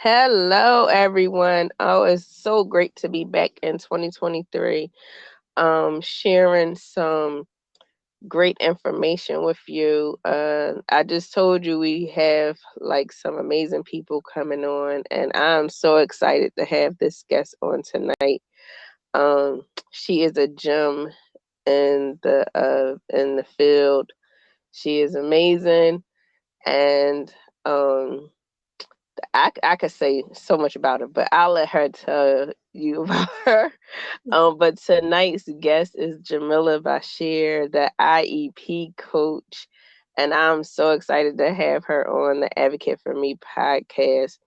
Hello, everyone. Oh, it's so great to be back in 2023, sharing some great information with you. I just told you we have like some amazing people coming on, and I'm so excited to have this guest on tonight. She is a gem in the field. She is amazing, and um, I could say so much about her, but I'll let her tell you about her. But tonight's guest is Jamilah Bashir, the IEP coach, and I'm so excited to have her on the Advocate for Me podcast.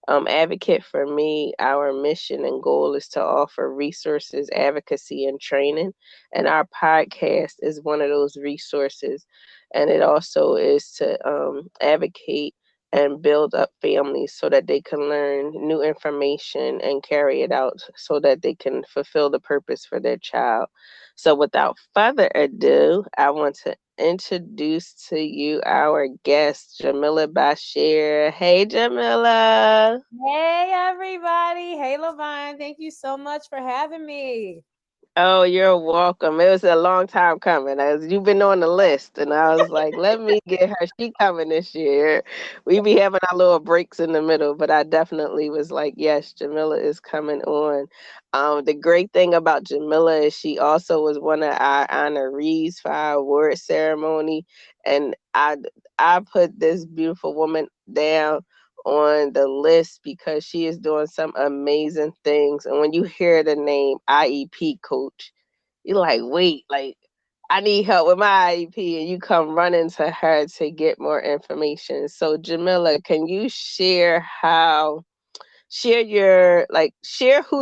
Advocate for Me, our mission and goal is to offer resources, advocacy, and training, and our podcast is one of those resources, and it also is to advocate and build up families so that they can learn new information and carry it out so that they can fulfill the purpose for their child. So, without further ado, I want to introduce to you our guest, Jamilah Bashir. Hey, Jamilah. Hey everybody. Hey Lavine. Thank you so much for having me. Oh, you're welcome. It was a long time coming. As you've been on the list, and I was like, let me get her. She coming this year. We be having our little breaks in the middle, but I definitely was like, yes, Jamilah is coming on. The great thing about Jamilah is she also was one of our honorees for our award ceremony, and I put this beautiful woman down on the list because she is doing some amazing things. And when you hear the name IEP coach, you're like, wait, like I need help with my IEP, and you come running to her to get more information. So Jamilah, can you share who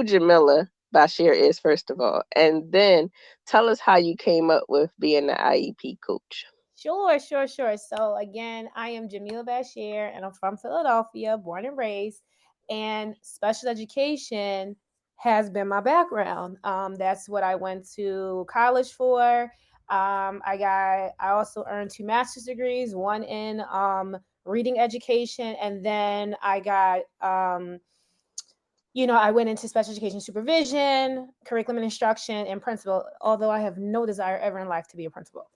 Jamilah Bashir is first of all, and then tell us how you came up with being the IEP coach. Sure. So again, I am Jamilah Bashir and I'm from Philadelphia, born and raised, and special education has been my background. That's what I went to college for. I also earned two master's degrees, one in reading education, and then I went into special education supervision, curriculum and instruction, and principal, although I have no desire ever in life to be a principal.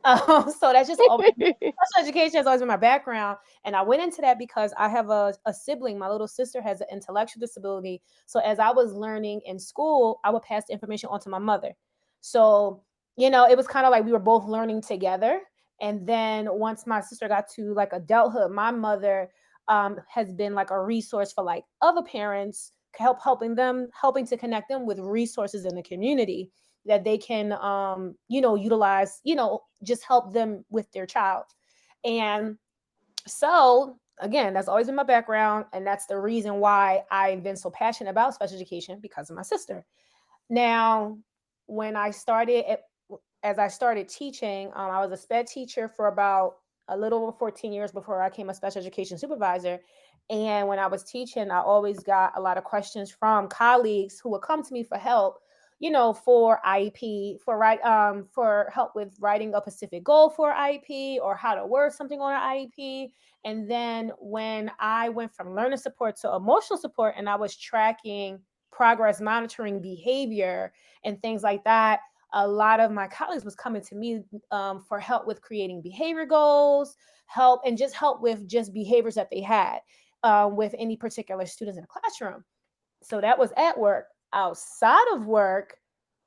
So that's just always special education has always been my background. And I went into that because I have a sibling. My little sister has an intellectual disability. So as I was learning in school, I would pass the information on to my mother. So, it was kind of like we were both learning together. And then once my sister got to like adulthood, my mother has been like a resource for like other parents, helping to connect them with resources in the community that they can utilize, just help them with their child. And so again, that's always been my background, and that's the reason why I've been so passionate about special education, because of my sister. Now, when I started as I started teaching, I was a Sped teacher for about a little over 14 years before I became a special education supervisor. And when I was teaching, I always got a lot of questions from colleagues who would come to me for help, for IEP, for help with writing a specific goal for IEP or how to word something on an IEP. And then when I went from learning support to emotional support, and I was tracking progress, monitoring behavior, and things like that, a lot of my colleagues was coming to me for help with creating behavior goals, help with just behaviors that they had with any particular students in the classroom. So that was at work. Outside of work,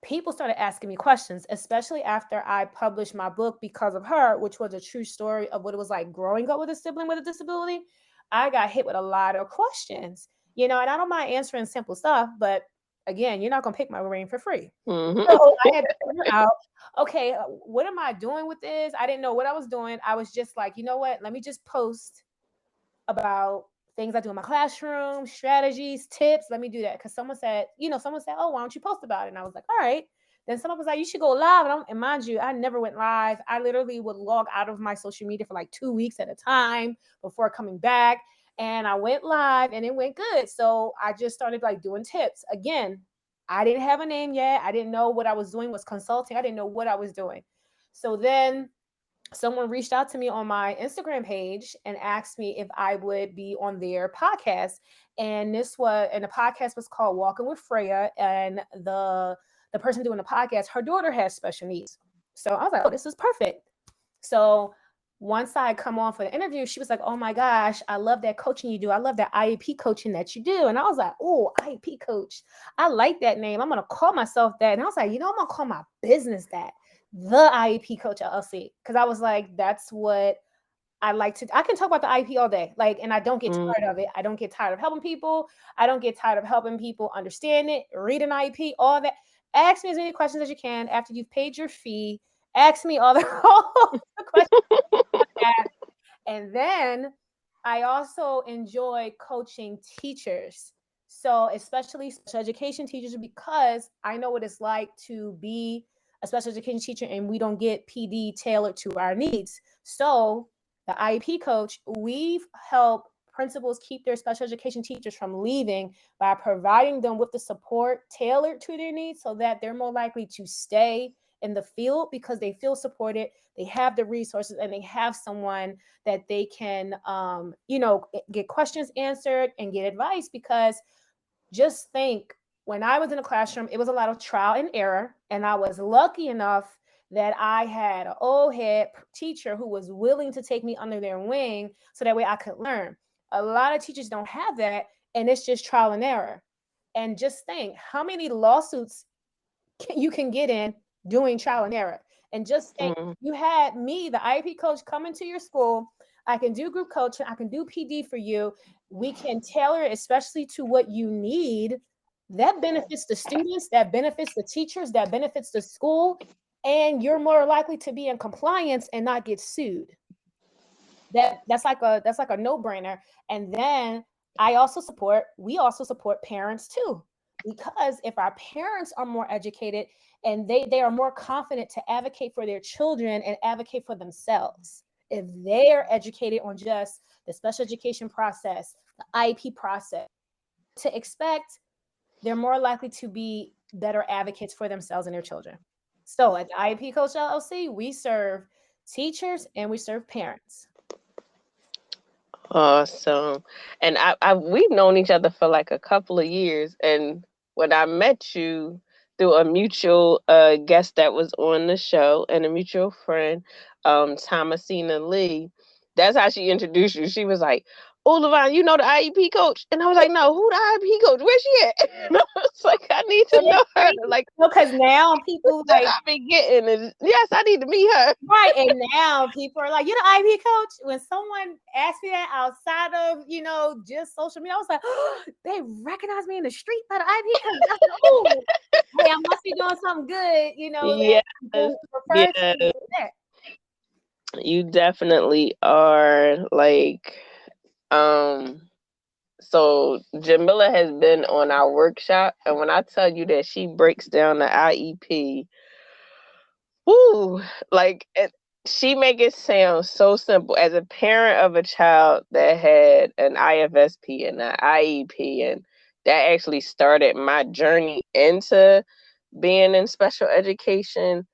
people started asking me questions, especially after I published my book Because of Her, which was a true story of what it was like growing up with a sibling with a disability. I got hit with a lot of questions, and I don't mind answering simple stuff, but again, you're not going to pick my brain for free. Mhm. So I had to figure out, okay, what am I doing with this? I didn't know what I was doing. I was just like, you know what? Let me just post about things I do in my classroom, strategies, tips. Let me do that. Because someone said, oh, why don't you post about it? And I was like, all right. Then someone was like, you should go live. And mind you, I never went live. I literally would log out of my social media for like 2 weeks at a time before coming back. And I went live and it went good. So I just started like doing tips. Again, I didn't have a name yet. I didn't know what I was doing was consulting. I didn't know what I was doing. So then someone reached out to me on my Instagram page and asked me if I would be on their podcast. And the podcast was called Walking with Freya. And the person doing the podcast, her daughter has special needs. So I was like, oh, this is perfect. So once I come on for the interview, she was like, oh my gosh, I love that coaching you do. I love that IEP coaching that you do. And I was like, oh, IEP coach. I like that name. I'm going to call myself that. And I was like, I'm going to call my business that, the IEP coach LLC. Because I was like, that's what I like to, I can talk about the IEP all day. Like, and I don't get tired of it. I don't get tired of helping people. I don't get tired of helping people understand it, read an IEP, all that. Ask me as many questions as you can after you've paid your fee. Ask me all the questions. And then I also enjoy coaching teachers. So especially special education teachers, because I know what it's like to be a special education teacher and we don't get PD tailored to our needs. So the IEP coach, we've helped principals keep their special education teachers from leaving by providing them with the support tailored to their needs so that they're more likely to stay in the field because they feel supported, they have the resources, and they have someone that they can, get questions answered and get advice. Because just think, when I was in the classroom, it was a lot of trial and error. And I was lucky enough that I had an old head teacher who was willing to take me under their wing so that way I could learn. A lot of teachers don't have that, and it's just trial and error. And just think how many lawsuits you can get in doing trial and error. And just think, you had me, the IEP coach, come into your school. I can do group coaching. I can do PD for you. We can tailor it especially to what you need. That benefits the students, that benefits the teachers, that benefits the school, and you're more likely to be in compliance and not get sued. That's like a no-brainer. And then we also support parents too. Because if our parents are more educated and they are more confident to advocate for their children and advocate for themselves, if they are educated on just the special education process, the IEP process, to expect, they're more likely to be better advocates for themselves and their children. So at the IEP Coach LLC, we serve teachers and we serve parents. Awesome. And we've known each other for like a couple of years. And when I met you through a mutual guest that was on the show and a mutual friend, Thomasina Lee, that's how she introduced you. She was like, oh, Levon, you know the IEP coach? And I was like, no, who the IEP coach? Where's she at? And I was like, I need to know her. Like, because now people like I be getting is, yes, I need to meet her. Right. And now people are like, you're the IEP coach. When someone asked me that outside of, just social media, I was like, oh, they recognize me in the street by the IEP coach. I said, oh, hey, I must be doing something good, Yes, yes. You definitely are. Like, so Jamilah has been on our workshop, and when I tell you that she breaks down the IEP, whoo, like she make it sound so simple. As a parent of a child that had an IFSP and an IEP, and that actually started my journey into being in special education,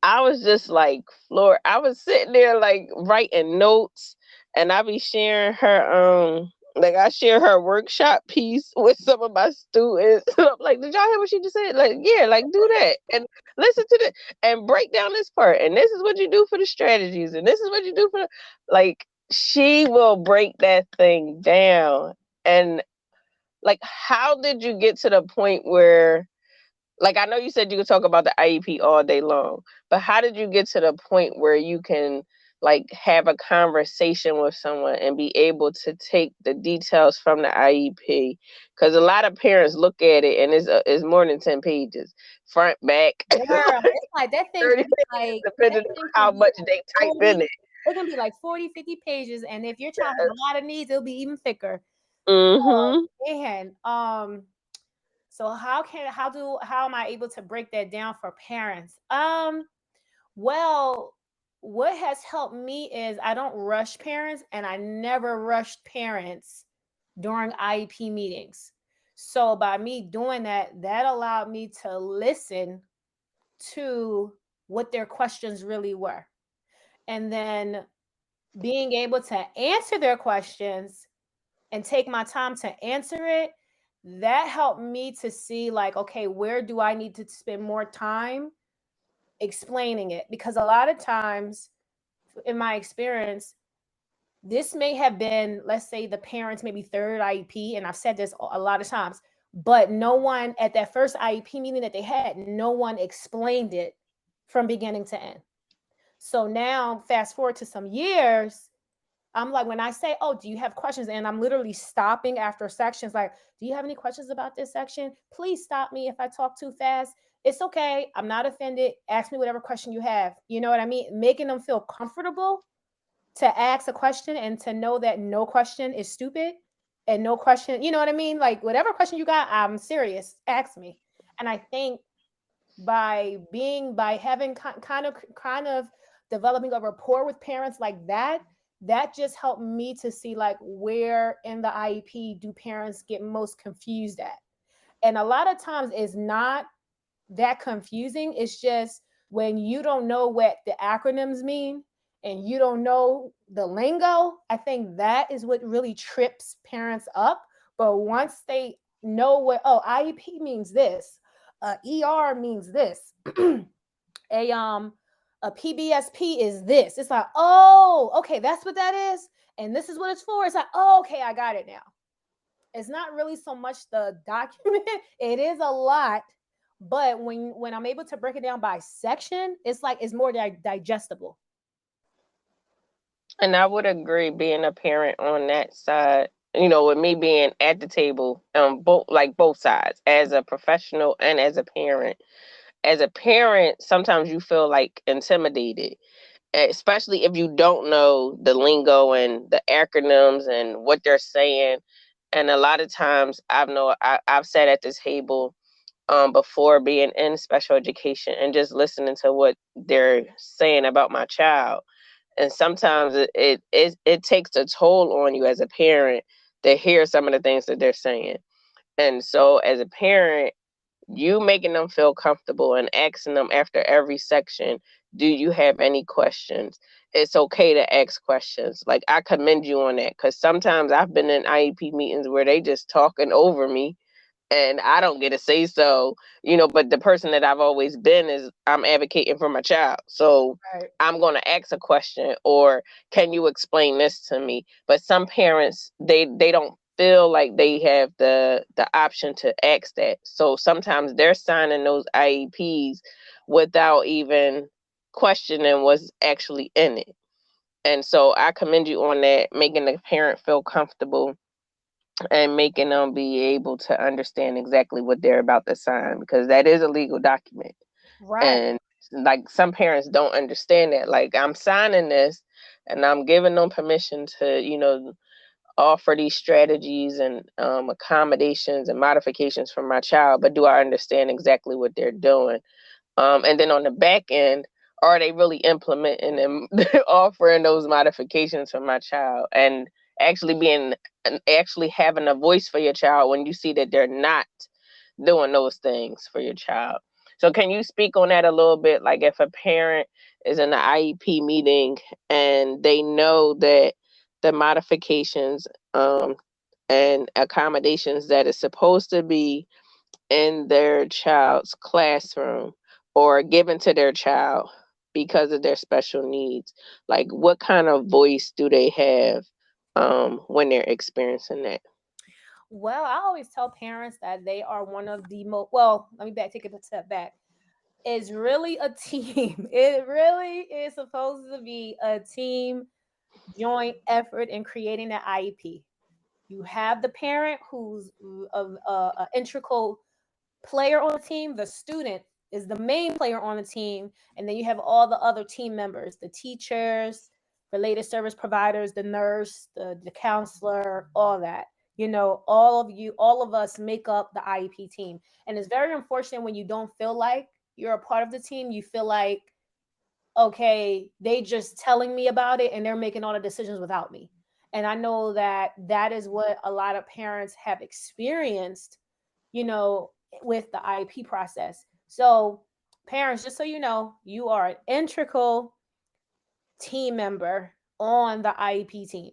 I was just like floored. I was sitting there like writing notes, and I be sharing her like I share her workshop piece with some of my students. I'm like, did y'all hear what she just said? Like, yeah, like do that and listen to the and break down this part. And this is what you do for the strategies, and this is what you do for like she will break that thing down. And like, how did you get to the point where, like, I know you said you could talk about the IEP all day long, but how did you get to the point where you can like have a conversation with someone and be able to take the details from the IEP? Because a lot of parents look at it and it's more than 10 pages, front, back. Girl, it's like that thing 30 like depending on how much they type in it. It can be like 40, 50 pages. And if your child has a lot of needs, it'll be even thicker. Mm-hmm. And so how am I able to break that down for parents? Well, what has helped me is I don't rush parents, and I never rushed parents during IEP meetings. So by me doing that allowed me to listen to what their questions really were. and then being able to answer their questions and take my time to answer it, that helped me to see like, okay, where do I need to spend more time explaining it? Because a lot of times in my experience, this may have been, let's say, the parents maybe third IEP, and I've said this a lot of times, but no one at that first IEP meeting that they had, no one explained it from beginning to end. So now, fast forward to some years, I'm like, when I say, oh, do you have questions? And I'm literally stopping after sections, like, do you have any questions about this section? Please stop me if I talk too fast. It's okay. I'm not offended. Ask me whatever question you have. You know what I mean? Making them feel comfortable to ask a question and to know that no question is stupid and no question, you know what I mean? Like, whatever question you got, I'm serious. Ask me. And I think by having kind of developing a rapport with parents like that, that just helped me to see like where in the IEP do parents get most confused at. And a lot of times it's not that confusing. It's just when you don't know what the acronyms mean and you don't know the lingo, I think that is what really trips parents up. But once they know what, oh, IEP means this, ER means this, a a PBSP is this. It's like, oh, okay, that's what that is, and this is what it's for. It's like, oh, okay, I got it now. It's not really so much the document; it is a lot, but when I'm able to break it down by section, it's like it's more digestible. And I would agree, being a parent on that side, with me being at the table, both sides, as a professional and as a parent. As a parent, sometimes you feel like intimidated, especially if you don't know the lingo and the acronyms and what they're saying. And a lot of times, I've sat at this table before being in special education and just listening to what they're saying about my child. And sometimes it takes a toll on you as a parent to hear some of the things that they're saying. And so, as a parent, you making them feel comfortable and asking them after every section, do you have any questions? It's okay to ask questions. Like, I commend you on that, because sometimes I've been in IEP meetings where they just talking over me and I don't get to say so, but the person that I've always been is, I'm advocating for my child. So Right. I'm going to ask a question, or can you explain this to me? But some parents, they don't feel like they have the option to ask that. So sometimes they're signing those IEPs without even questioning what's actually in it. And so I commend you on that, making the parent feel comfortable and making them be able to understand exactly what they're about to sign, because that is a legal document. Right. And like, some parents don't understand that. Like, I'm signing this and I'm giving them permission to, offer these strategies and accommodations and modifications for my child, but do I understand exactly what they're doing? And then on the back end, are they really implementing and offering those modifications for my child, and actually being actually having a voice for your child when you see that they're not doing those things for your child? So can you speak on that a little bit? Like, if a parent is in the IEP meeting and they know that the modifications and accommodations that is supposed to be in their child's classroom or given to their child because of their special needs, like, what kind of voice do they have when they're experiencing that? Well, I always tell parents that they are one of the most, well, let me take it a step back. It's really a team. It really is supposed to be a team joint effort in creating that IEP. You have the parent who's a integral player on the team. The student is the main player on the team, and then you have all the other team members, the teachers, related service providers, the nurse, the counselor, all that. All of us make up the IEP team. And it's very unfortunate when you don't feel like you're a part of the team. You feel like, okay, they just telling me about it and they're making all the decisions without me. And I know that that is what a lot of parents have experienced, you know, with the IEP process. So, parents, just so you know, you are an integral team member on the IEP team.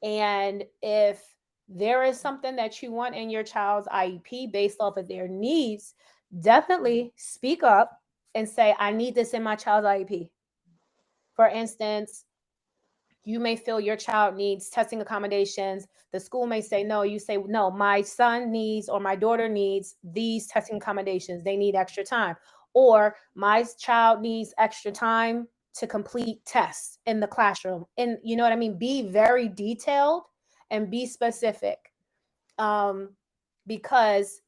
And if there is something that you want in your child's IEP based off of their needs, definitely speak up and say, I need this in my child's IEP. For instance, you may feel your child needs testing accommodations. The school may say no. You say, no, my son needs or my daughter needs these testing accommodations. They need extra time. Or my child needs extra time to complete tests in the classroom. And you know what I mean? Be very detailed and be specific, because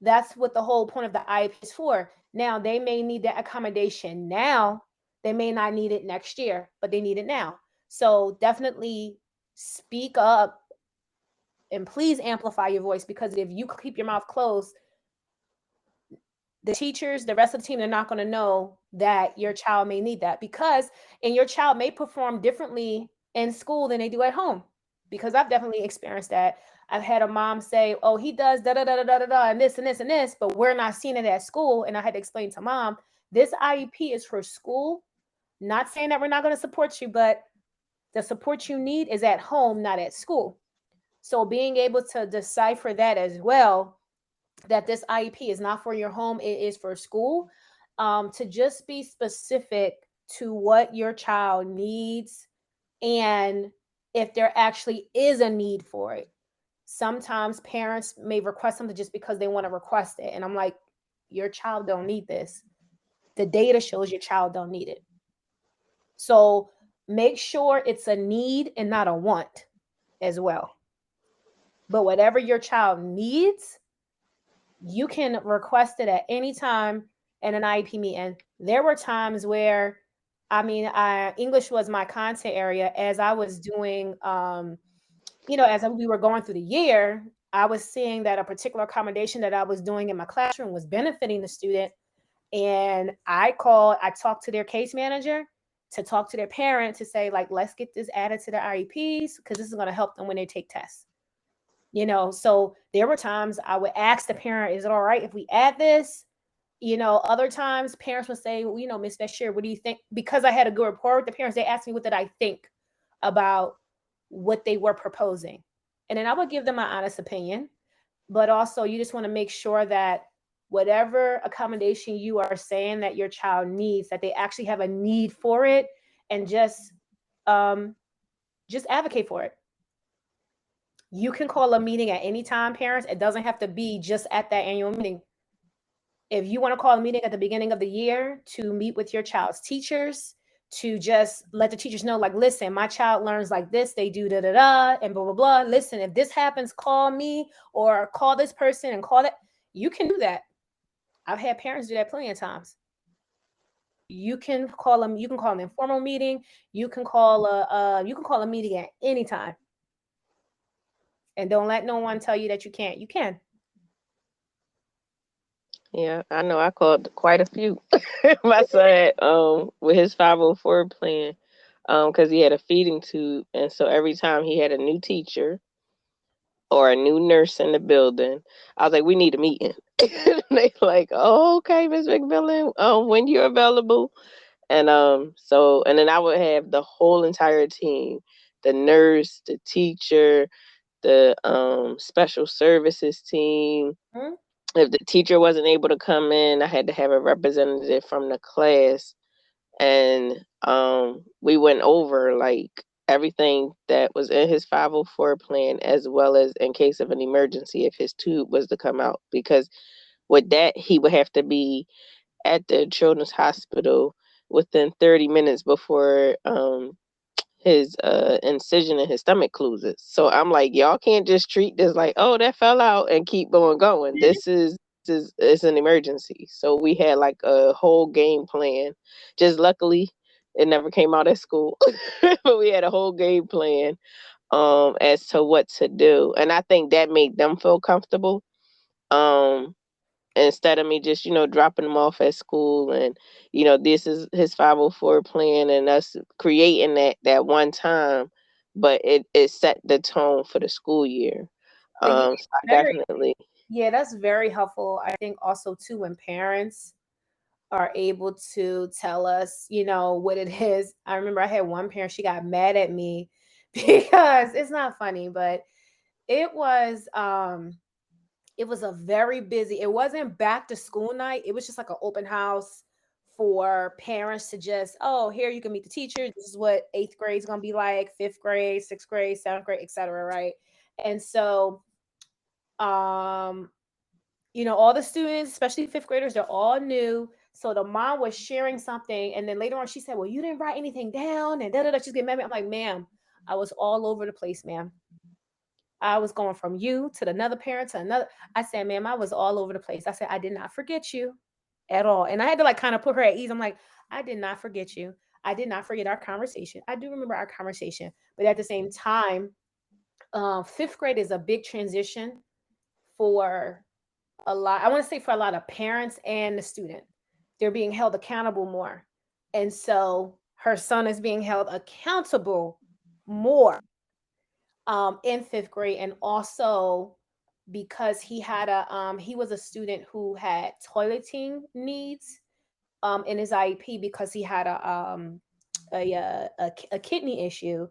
that's what the whole point of the IEP is for. Now, they may need that accommodation now. They may not need it next year, but they need it now. So definitely speak up and please amplify your voice, because if you keep your mouth closed, the teachers, the rest of the team, they're not going to know that your child may need that, and your child may perform differently in school than they do at home. Because I've definitely experienced that. I've had a mom say, oh, he does da da da da da da and this and this and this, but we're not seeing it at school. And I had to explain to mom, this IEP is for school. Not saying that we're not going to support you, but the support you need is at home, not at school. So being able to decipher that as well, that this IEP is not for your home, it is for school, to just be specific to what your child needs and if there actually is a need for it. Sometimes parents may request something just because they want to request it. And I'm like, your child don't need this. The data shows your child don't need it. So make sure it's a need and not a want as well. But whatever your child needs, you can request it at any time in an IEP meeting. There were times where, English was my content area. As I was doing, as we were going through the year, I was seeing that a particular accommodation that I was doing in my classroom was benefiting the student. And I talked to their case manager to talk to their parent to say, like, let's get this added to their IEPs because this is going to help them when they take tests. So there were times I would ask the parent, is it all right if we add this? Other times parents would say, well, Miss Bashir, what do you think? Because I had a good rapport with the parents, they asked me, what did I think about what they were proposing? And then I would give them my honest opinion. But also, you just want to make sure that whatever accommodation you are saying that your child needs, that they actually have a need for it, and just advocate for it. You can call a meeting at any time, parents. It doesn't have to be just at that annual meeting. If you want to call a meeting at the beginning of the year to meet with your child's teachers, to just let the teachers know, like, listen, my child learns like this, they do da da da and blah blah blah. Listen, if this happens, call me or call this person and call that. You can do that. I've had parents do that plenty of times. You can call them. You can call an informal meeting. You can call a meeting at any time. And don't let no one tell you that you can't. You can. Yeah, I know I called quite a few. My son, with his 504 plan, because he had a feeding tube, and so every time he had a new teacher or a new nurse in the building, I was like, we need a meeting. And they like, oh, okay, Miss McMillan, when you're available. And and then I would have the whole entire team, the nurse, the teacher, the special services team. Hmm? If the teacher wasn't able to come in, I had to have a representative from the class, and we went over like everything that was in his 504 plan, as well as in case of an emergency if his tube was to come out, because with that he would have to be at the children's hospital within 30 minutes before his incision in his stomach closes. So I'm like, y'all can't just treat this like, oh, that fell out and keep going. This is it's an emergency. So we had like a whole game plan. Just luckily it never came out at school. But we had a whole game plan as to what to do. And I think that made them feel comfortable. Um Instead of me just dropping them off at school, and this is his 504 plan and us creating that one time, but it set the tone for the school year. But yeah, So I definitely. that's very helpful. I think also too, when parents are able to tell us, what it is. I remember I had one parent, she got mad at me because it's not funny, but it was a very busy, it wasn't back to school night. It was just like an open house for parents to just, oh, here you can meet the teacher. This is what 8th grade is going to be like, 5th grade, 6th grade, 7th grade, etc. Right. And so, um, all the students, especially 5th graders, they're all new. So the mom was sharing something. And then later on, she said, well, you didn't write anything down. And she's getting mad at me. I'm like, ma'am, I was all over the place, ma'am. I was going from you to another parent to another. I said, ma'am, I was all over the place. I said, I did not forget you at all. And I had to like kind of put her at ease. I'm like, I did not forget you. I did not forget our conversation. I do remember our conversation. But at the same time, 5th grade is a big transition for a lot. I want to say for a lot of parents and the student. They're being held accountable more. And so her son is being held accountable more in 5th grade. And also because he was a student who had toileting needs in his IEP because he had a kidney issue.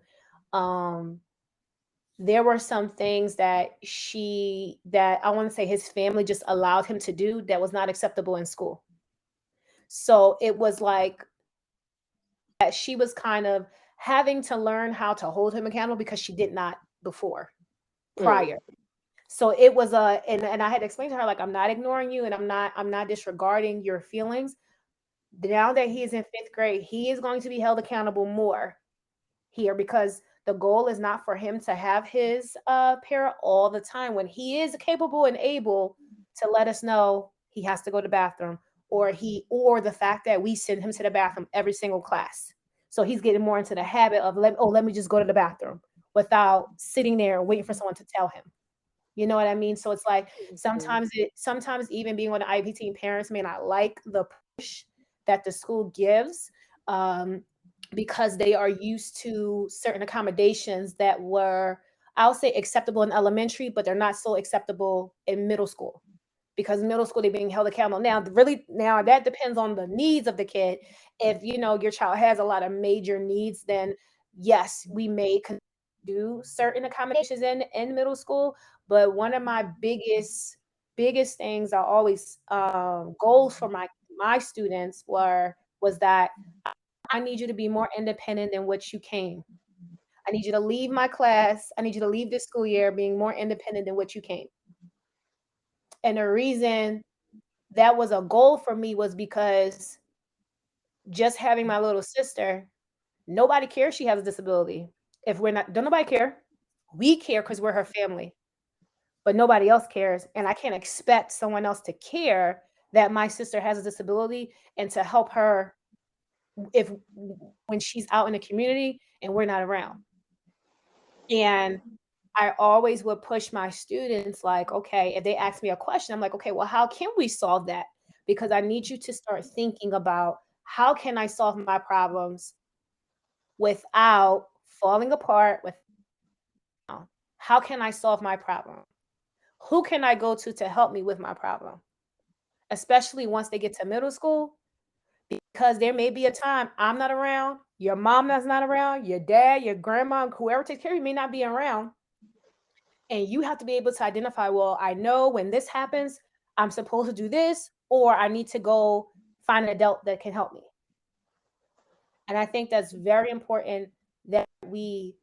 There were some things that I want to say his family just allowed him to do that was not acceptable in school. So it was like that she was kind of having to learn how to hold him accountable because she did not before prior. So it was and I had to explain to her, like, I'm not ignoring you and I'm not disregarding your feelings. Now that he is in 5th grade, he is going to be held accountable more here because the goal is not for him to have his parent all the time. When he is capable and able to let us know he has to go to the bathroom, or the fact that we send him to the bathroom every single class. So he's getting more into the habit of let me just go to the bathroom without sitting there waiting for someone to tell him. You know what I mean? So it's like sometimes even being on the IEP team, parents may not like the push that the school gives because they are used to certain accommodations that were, I'll say, acceptable in elementary, but they're not so acceptable in middle school. Because middle school, they're being held accountable. Now that depends on the needs of the kid. If your child has a lot of major needs, then yes, we may do certain accommodations in middle school. But one of my biggest things I always goals for my students was that I need you to be more independent than what you came. I need you to leave my class. I need you to leave this school year being more independent than what you came. And the reason that was a goal for me was because just having my little sister, nobody cares she has a disability. If don't nobody care. We care because we're her family, but nobody else cares. And I can't expect someone else to care that my sister has a disability and to help her when she's out in the community and we're not around. And I always would push my students like, okay, if they ask me a question, I'm like, okay, well, how can we solve that? Because I need you to start thinking about how can I solve my problems without falling apart how can I solve my problem? Who can I go to help me with my problem? Especially once they get to middle school, because there may be a time I'm not around, your mom that's not around, your dad, your grandma, whoever takes care of you may not be around. And you have to be able to identify, well, I know when this happens, I'm supposed to do this, or I need to go find an adult that can help me. And I think that's very important that we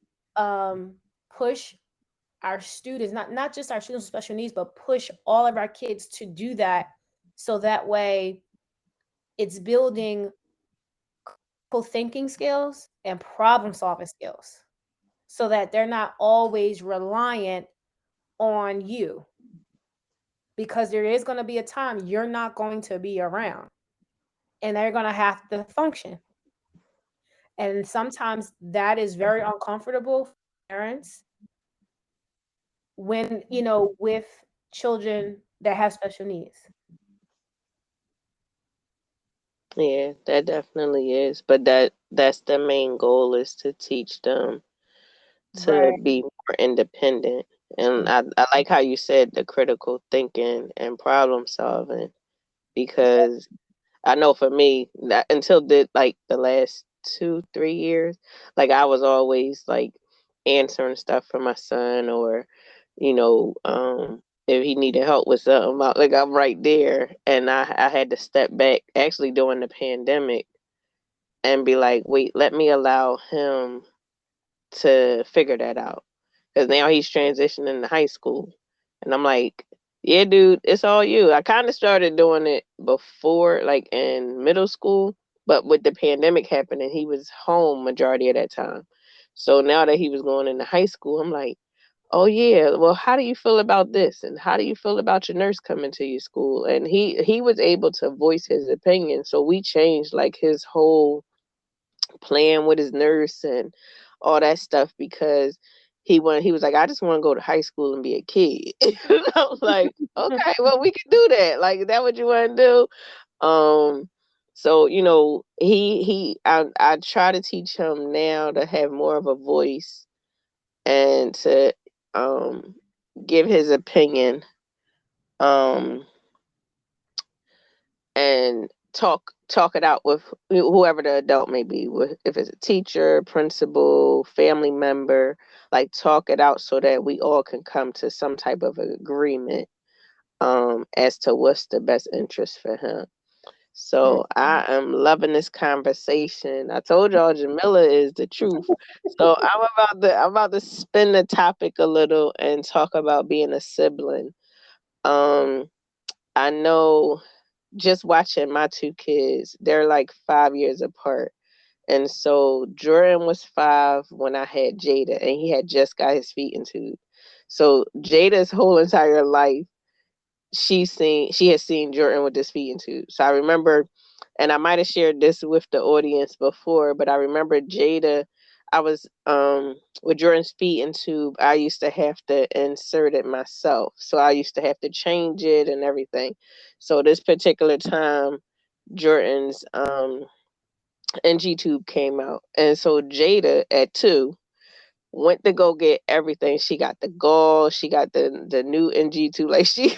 push our students, not just our students with special needs, but push all of our kids to do that. So that way it's building critical thinking skills and problem solving skills so that they're not always reliant on you. Because there is going to be a time you're not going to be around and they're going to have to function. And sometimes that is very uncomfortable for parents when, with children that have special needs. Yeah, that definitely is. But that's the main goal, is to teach them to Right. be more independent. And I like how you said the critical thinking and problem solving, because I know for me, that until the last 2, 3 years, like I was always like answering stuff for my son, or if he needed help with something, like I'm right there. And I had to step back actually during the pandemic and be like, wait, let me allow him to figure that out. Because now he's transitioning to high school. And I'm like, yeah, dude, it's all you. I kind of started doing it before, like in middle school, but with the pandemic happening, he was home majority of that time. So now that he was going into high school, I'm like, oh yeah, well, how do you feel about this? And how do you feel about your nurse coming to your school? And he was able to voice his opinion. So we changed like his whole playing with his nurse and all that stuff because he was like, I just want to go to high school and be a kid. I was like, okay, well we can do that. Like, is that what you want to do? So I try to teach him now to have more of a voice and to um give his opinion. Um and talk it out with whoever the adult may be, with if it's a teacher, principal, family member, like talk it out so that we all can come to some type of agreement as to what's the best interest for him. So I am loving this conversation. I told y'all Jamila is the truth. So I'm about to spin the topic a little and talk about being a sibling. Um I know, just watching my two kids, they're like 5 years apart. And so Jordan was 5 when I had Jada, and he had just got his feet into. So Jada's whole entire life, she has seen Jordan with this feeding tube. So I remember, and I might have shared this with the audience before, but I remember Jada. I was with Jordan's feeding tube. I used to have to insert it myself, so I used to have to change it and everything. So this particular time, Jordan's NG tube came out, and so Jada at 2 went to go get everything. She got the gauze, she got the new NG2. Like she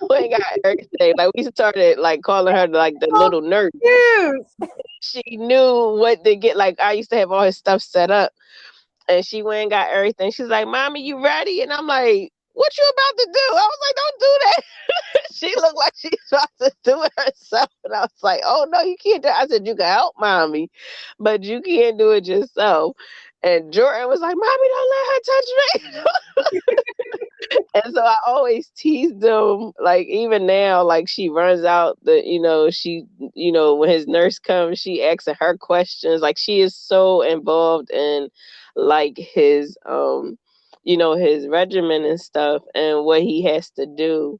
went and got everything. Like we started like calling her like the So little nurse. cute. She knew what to get. Like I used to have all his stuff set up, and she went and got everything. She's like, "Mommy, you ready?" And I'm like, "What you about to do?" I was like, "Don't do that." She looked like she's about to do it herself, and I was like, "Oh no, you can't do it." I said, "You can help mommy, but you can't do it yourself." And Jordan was like, "Mommy, don't let her touch me." And so I always tease them, like even now, like she runs out when his nurse comes, she asking her questions. Like she is so involved in like his regimen and stuff and what he has to do.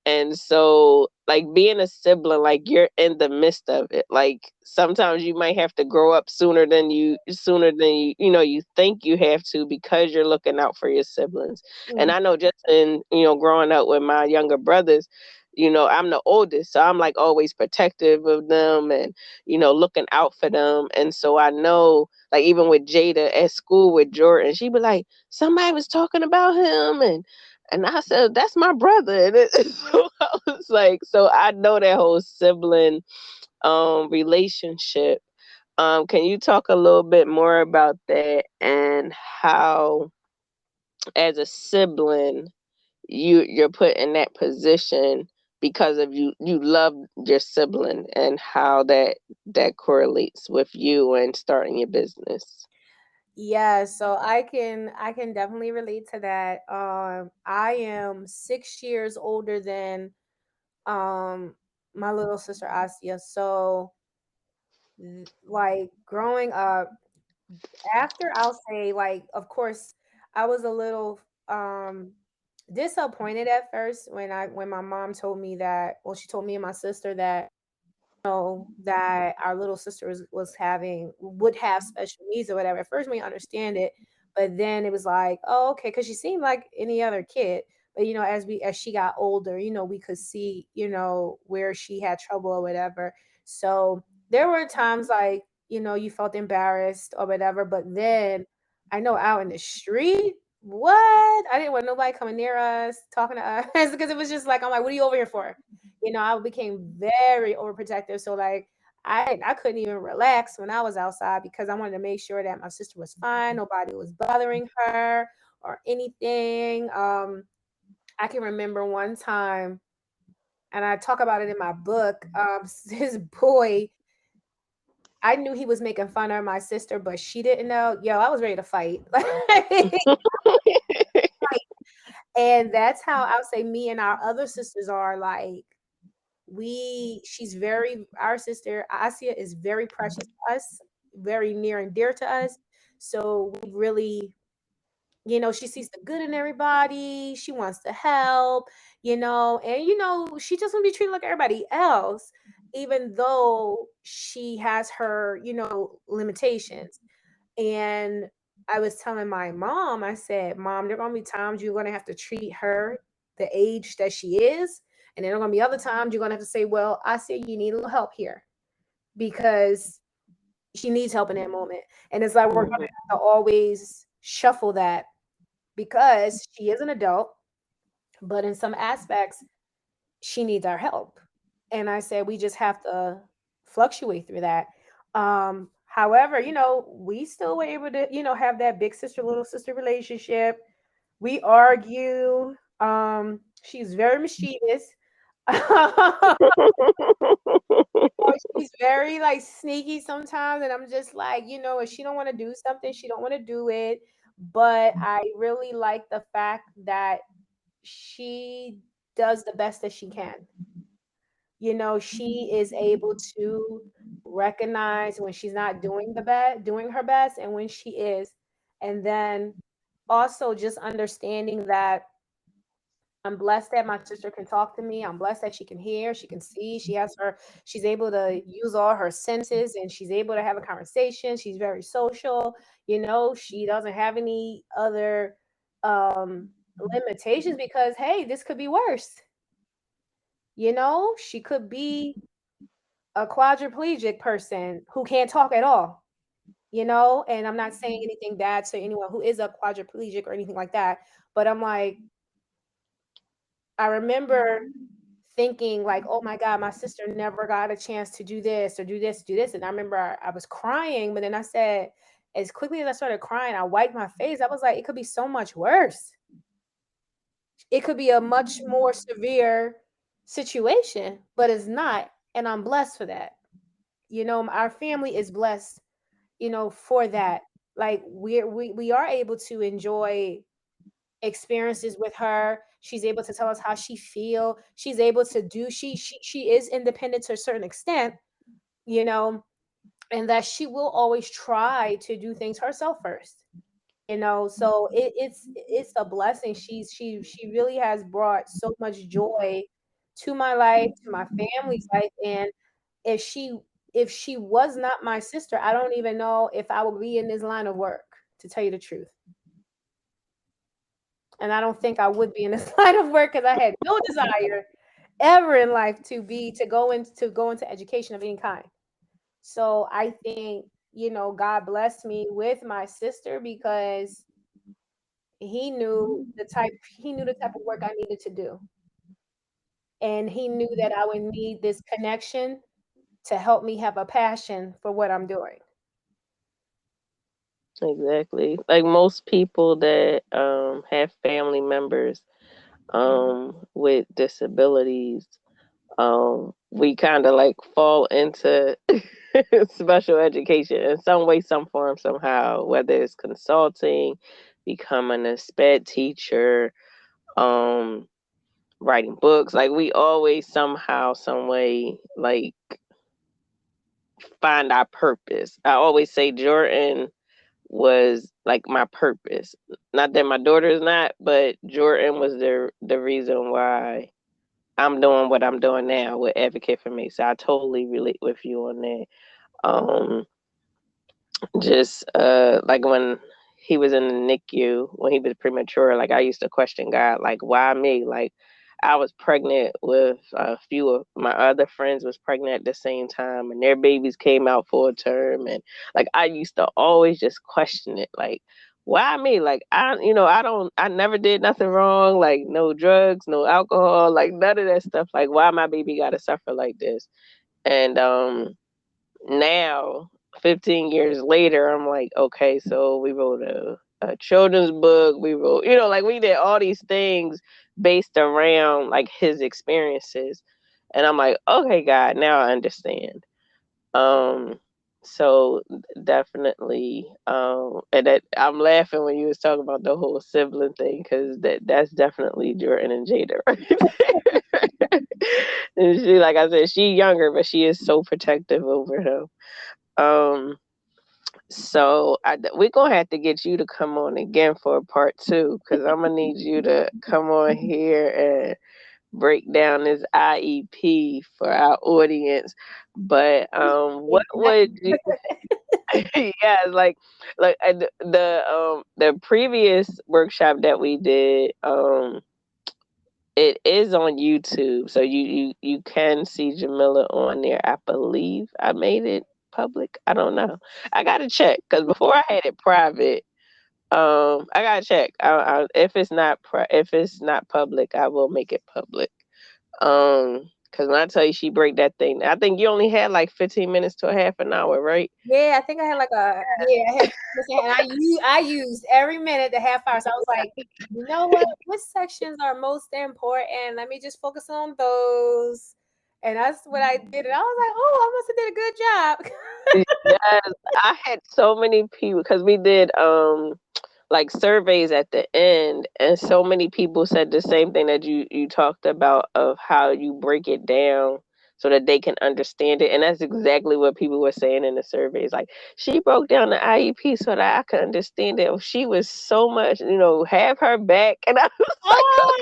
And so like being a sibling, like you're in the midst of it. Like sometimes you might have to grow up sooner than you think you have to, because you're looking out for your siblings. And Mm, I know just in, growing up with my younger brothers, I'm the oldest. So I'm like always protective of them and, looking out for them. And so I know, like, even with Jada at school with Jordan, she'd be like, somebody was talking about him. And I said, that's my brother. So I was like, so I know that whole sibling relationship. Can you talk a little bit more about that and how, as a sibling, you're put in that position because of you love your sibling, and how that correlates with you and starting your business? yeah, so I can definitely relate to that. I am 6 years older than my little sister Asia. So like growing up, after I'll say like of course I was a little disappointed at first when my mom told me that, well, she told me and my sister that that our little sister was having would have special needs or whatever. At first we didn't understand it, but then it was like, oh, okay, because she seemed like any other kid. But as she got older, we could see, where she had trouble or whatever. So there were times like, you felt embarrassed or whatever. But then I know out in the street, what? I didn't want nobody coming near us, talking to us, because it was just like, I'm like, what are you over here for? You know, I became very overprotective. So like I couldn't even relax when I was outside because I wanted to make sure that my sister was fine, nobody was bothering her or anything. I can remember one time, and I talk about it in my book. His boy, I knew he was making fun of my sister, but she didn't know. Yo, I was ready to fight. And that's how I'll say me and our other sisters are like, she's very, our sister Asia is very precious to us, very near and dear to us. So we really, she sees the good in everybody. She wants to help, and she just want to be treated like everybody else, even though she has her, limitations. And I was telling my mom, I said, Mom, there are gonna be times you're gonna have to treat her the age that she is. And then there are gonna be other times you're gonna have to say, well, I see you need a little help here because she needs help in that moment. And it's like we're gonna have to always shuffle that because she is an adult, but in some aspects, she needs our help. And I said, we just have to fluctuate through that. However, we still were able to, have that big sister, little sister relationship. We argue. She's very mischievous. She's very like sneaky sometimes, and I'm just like, if she don't want to do something, she don't want to do it. But I really like the fact that she does the best that she can. She is able to recognize when she's not doing her best, and when she is. And then also just understanding that I'm blessed that my sister can talk to me. I'm blessed that she can hear, she can see, she's able to use all her senses, and she's able to have a conversation. She's very social. She doesn't have any other limitations because, hey, this could be worse. She could be a quadriplegic person who can't talk at all, and I'm not saying anything bad to anyone who is a quadriplegic or anything like that, but I'm like, I remember thinking like, oh my God, my sister never got a chance to do this or do this, do this. And I remember I was crying, but then I said, as quickly as I started crying, I wiped my face. I was like, it could be so much worse. It could be a much more severe situation, but it's not. And I'm blessed for that. Our family is blessed, for that. Like we are able to enjoy experiences with her. She's able to tell us how she feel. She's able to do she is independent to a certain extent, you know, and that she will always try to do things herself first. So it's a blessing. She really has brought so much joy to my life, to my family's life. And if she was not my sister, I don't even know if I would be in this line of work, to tell you the truth. And I don't think I would be in this line of work because I had no desire ever in life to go into education of any kind. So I think, God blessed me with my sister because he knew the type of work I needed to do. And he knew that I would need this connection to help me have a passion for what I'm doing. Exactly. Like most people that have family members with disabilities, we kind of like fall into special education in some way, some form, somehow, whether it's consulting, becoming a sped teacher, um, writing books. Like we always somehow, some way, like find our purpose. I always say Jordan was like my purpose. Not that my daughter is not, but Jordan was the reason why I'm doing what I'm doing now with Advocate for Me. So I totally relate with you on that. Um, just like when he was in the NICU, when he was premature, like I used to question God, like why me? Like I was pregnant with a few of my other friends was pregnant at the same time, and their babies came out full term, and like I used to always just question it, like why me? Like I never did nothing wrong, like no drugs, no alcohol, like none of that stuff. Like why my baby gotta suffer like this? And now 15 years later, I'm like, okay, so we wrote a children's book. We wrote, like we did all these things based around like his experiences. And I'm like, okay, God, now I understand. Um, so definitely, and that I'm laughing when you was talking about the whole sibling thing because that's definitely Jordan and Jada right there. And she, like I said, she younger, but she is so protective over him. Um, so we're gonna have to get you to come on again for a part two because I'm gonna need you to come on here and break down this IEP for our audience. But what would you? Yeah, like the previous workshop that we did, it is on YouTube, so you can see Jamilah on there. I believe I made it public. I don't know. I gotta check because before I had it private. I gotta check. If it's not if it's not public, I will make it public. Because when I tell you she break that thing, I think you only had like 15 minutes to a half an hour, right? Yeah, I think I had like I had, and I used every minute, the half hour. So I was like, you know what sections are most important? Let me just focus on those. And that's what I did. And I was like, oh, I must have did a good job. Yes, I had so many people because we did like surveys at the end, and so many people said the same thing that you talked about of how you break it down so that they can understand it, and that's exactly what people were saying in the surveys. Like she broke down the IEP so that I could understand it. She was so much, have her back, and I was like, Oh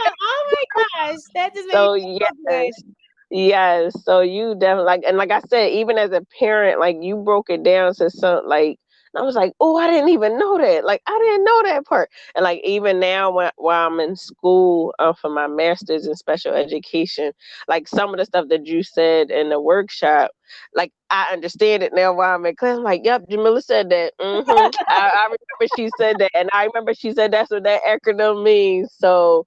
my gosh, that just made me so feel so good. yes, yes. So you definitely like I said, even as a parent, like you broke it down to some like. And I was like, oh, I didn't even know that. Like I didn't know that part. And like even now, while I'm in school for my master's in special education, like some of the stuff that you said in the workshop, like I understand it now while I'm in class. I'm like, yep, Jamilah said that. I remember she said that, and I remember she said that's what that acronym means. So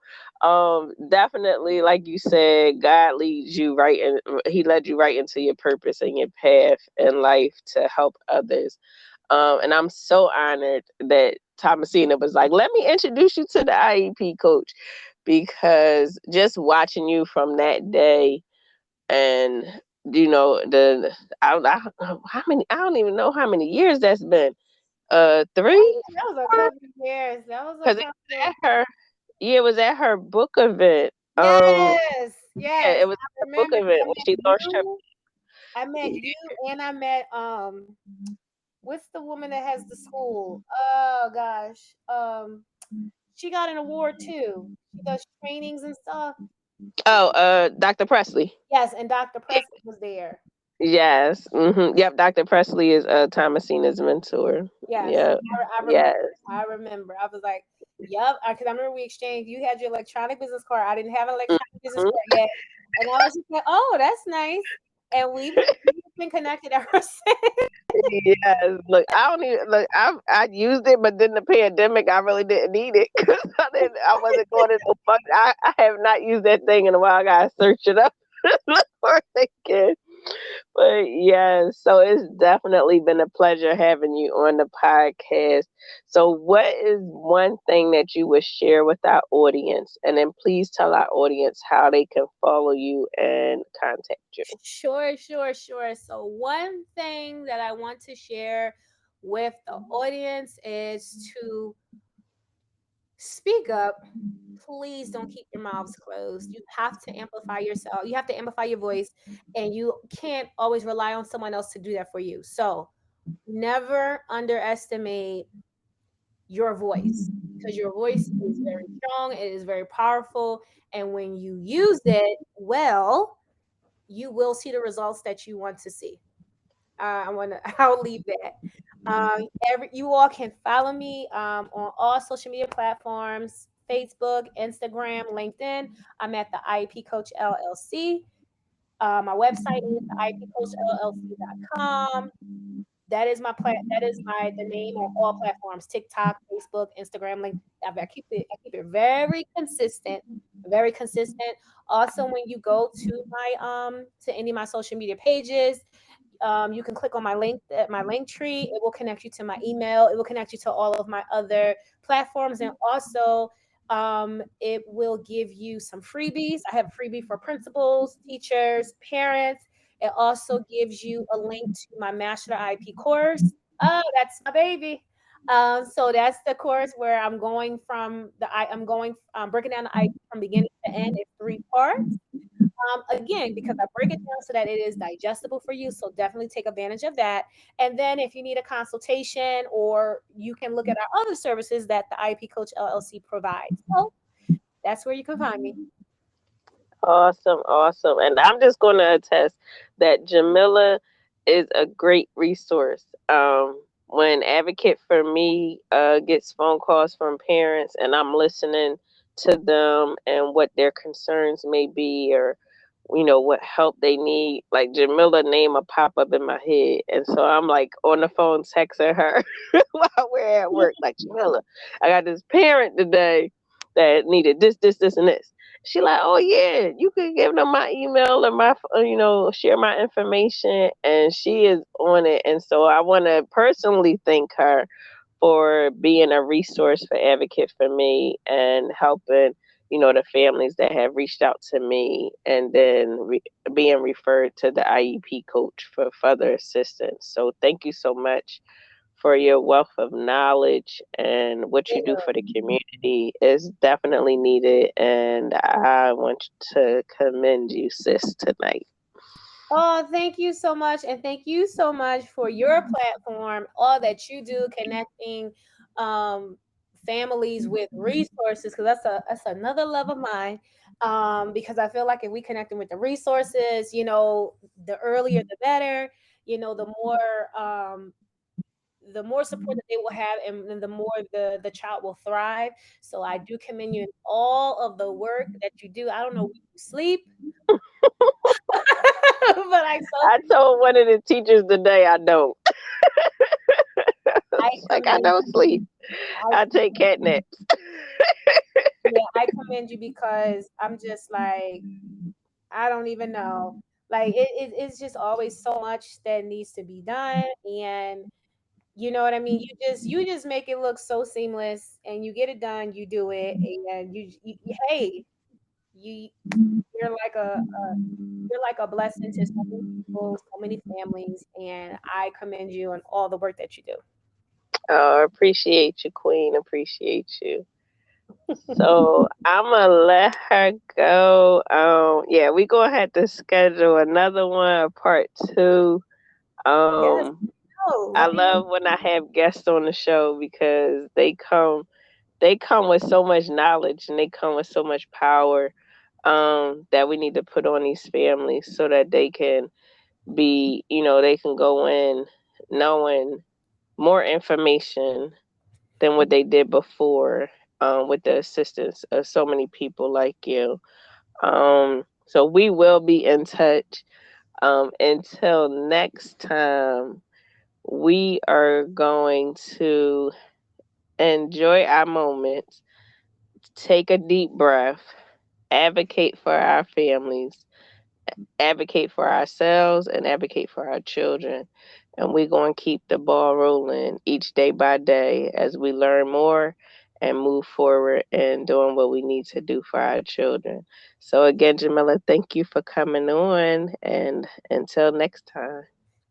definitely like you said, God leads you right and he led you right into your purpose and your path in life to help others. And I'm so honored that Thomasina was like, let me introduce you to the IEP coach, because just watching you from that day, and the how many, I don't even know how many years that's been. Three, That was a couple of years. That was a because it was couple. at her, yeah, it was at her book event. Yes, Yeah, yes. it was I her book remember because event when she launched her. I met you, and I met what's the woman that has the school? Oh gosh, she got an award too. She does trainings and stuff. Oh, Dr. Presley. Yes, and Dr. Presley was there. Yes. Yep. Dr. Presley is Thomasina's mentor. Yes, Yep. I remember. Yes. I remember. I was like, "Yep," because I remember we exchanged. You had your electronic business card. I didn't have an electronic business Mhm. card yet, and I was just like, "Oh, that's nice." And we've been connected ever since. Yes. Look, I don't even look. I used it, but then the pandemic, I really didn't need it because I wasn't going to no fun. I have not used that thing in a while. I gotta search it up. Look for it again. But yes, so it's definitely been a pleasure having you on the podcast. So, what is one thing that you would share with our audience? And then please tell our audience how they can follow you and contact you. Sure, sure, sure. So, one thing that I want to share with the audience is to speak up. Please don't keep your mouths closed. You have to amplify yourself. You have to amplify your voice, and you can't always rely on someone else to do that for you. So, never underestimate your voice, because your voice is very strong, it is very powerful, and when you use it well, you will see the results that you want to see. I'll leave that. You all can follow me on all social media platforms: Facebook, Instagram, LinkedIn. I'm at the IEP Coach LLC. My website is iepcoachllc.com. That is the name on all platforms: TikTok, Facebook, Instagram, link. I keep it very consistent, very consistent. Also, when you go to to any of my social media pages, you can click on my link tree. It will connect you to my email. It will connect you to all of my other platforms, and also it will give you some freebies. I have a freebie for principals, teachers, parents. It also gives you a link to my Master IEP course. Oh, that's my baby. So that's the course where I'm breaking down the IEP from beginning to end in 3 parts. Again, because I break it down so that it is digestible for you. So definitely take advantage of that. And then if you need a consultation, or you can look at our other services that the IEP Coach LLC provides. So that's where you can find me. Awesome, awesome. And I'm just going to attest that Jamilah is a great resource. When Advocate for Me gets phone calls from parents, and I'm listening to them and what their concerns may be, or what help they need, like Jamilah name will pop up in my head, and so I'm like on the phone texting her while we're at work, like, Jamilah, I got this parent today that needed this, and this. She like, oh yeah, you could give them my email or my, share my information, and she is on it. And so I want to personally thank her for being a resource for Advocate for Me and helping, the families that have reached out to me, and then being referred to the IEP coach for further assistance. So thank you so much for your wealth of knowledge, and what you do for the community is definitely needed. And I want to commend you, sis, tonight. Oh, thank you so much. And thank you so much for your platform, all that you do, connecting um, families with resources, because that's another love of mine. Because I feel like if we connect them with the resources, the earlier the better, the more support that they will have, and the more the child will thrive. So I do commend you in all of the work that you do. I don't know when you sleep, but I told one of the teachers today I don't. I It's like, I commend don't sleep. I I take cat naps. yeah, I commend you, because I'm just like, I don't even know. Like it's just always so much that needs to be done, and you know what I mean. You just make it look so seamless, and you get it done. You do it, and hey, you you're like a blessing to so many people, so many families, and I commend you on all the work that you do. Oh, appreciate you, Queen. Appreciate you. So I'm gonna let her go. Yeah, we gonna have to schedule another one, a part two. Yes. Um, Oh, I let me know. love when I have guests on the show because they come with so much knowledge, and they come with so much power, that we need to put on these families so that they can they can go in knowing more information than what they did before, with the assistance of so many people like you. So we will be in touch. Until next time, we are going to enjoy our moments, take a deep breath, advocate for our families, advocate for ourselves, and advocate for our children. And we're going to keep the ball rolling each day by day as we learn more and move forward and doing what we need to do for our children. So, again, Jamilah, thank you for coming on. And until next time.